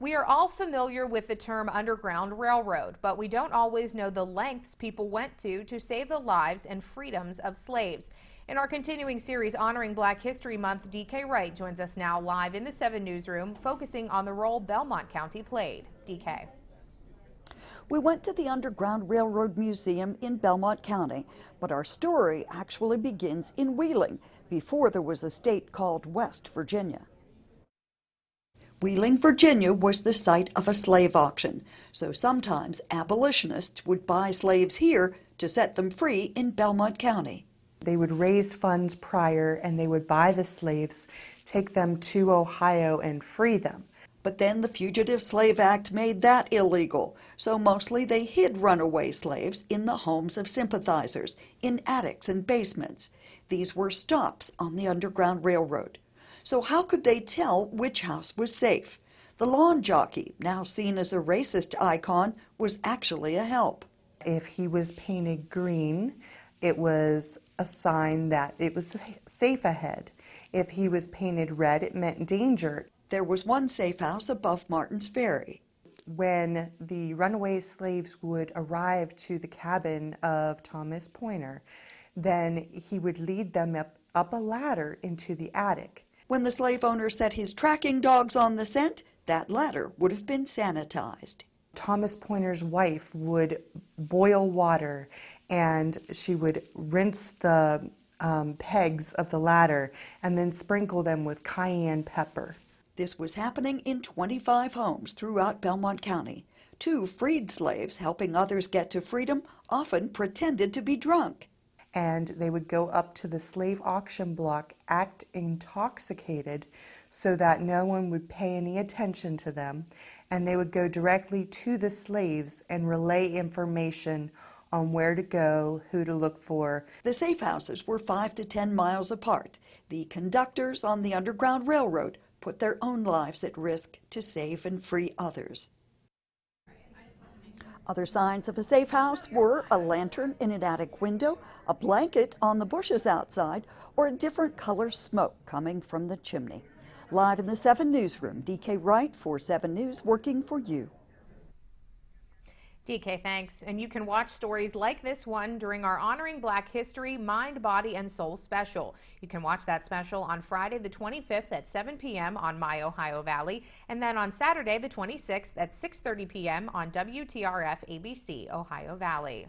We are all familiar with the term Underground Railroad, but we don't always know the lengths people went to save the lives and freedoms of slaves. In our continuing series honoring Black History Month, DK Wright joins us now live in the 7 newsroom, focusing on the role Belmont County played. DK. We went to the Underground Railroad Museum in Belmont County, but our story actually begins in Wheeling, before there was a state called West Virginia. Wheeling, Virginia was the site of a slave auction, so sometimes abolitionists would buy slaves here to set them free in Belmont County. They would raise funds prior and they would buy the slaves, take them to Ohio and free them. But then the Fugitive Slave Act made that illegal, so mostly they hid runaway slaves in the homes of sympathizers, in attics and basements. These were stops on the Underground Railroad. So how could they tell which house was safe? The lawn jockey, now seen as a racist icon, was actually a help. If he was painted green, it was a sign that it was safe ahead. If he was painted red, it meant danger. There was one safe house above Martin's Ferry. When the runaway slaves would arrive to the cabin of Thomas Pointer, then he would lead them up a ladder into the attic. When the slave owner set his tracking dogs on the scent, that ladder would have been sanitized. Thomas Pointer's wife would boil water and she would rinse the pegs of the ladder and then sprinkle them with cayenne pepper. This was happening in 25 homes throughout Belmont County. 2 freed slaves helping others get to freedom often pretended to be drunk. And they would go up to the slave auction block, act intoxicated so that no one would pay any attention to them, and they would go directly to the slaves and relay information on where to go, who to look for. The safe houses were 5 to 10 miles apart. The conductors on the Underground Railroad put their own lives at risk to save and free others. Other signs of a safe house were a lantern in an attic window, a blanket on the bushes outside, or a different color smoke coming from the chimney. Live in the 7 newsroom, DK Wright for 7 News, working for you. DK, thanks. And you can watch stories like this one during our Honoring Black History Mind, Body, and Soul special. You can watch that special on Friday the 25th at 7 p.m. on My Ohio Valley, and then on Saturday the 26th at 6:30 p.m. on WTRF ABC Ohio Valley.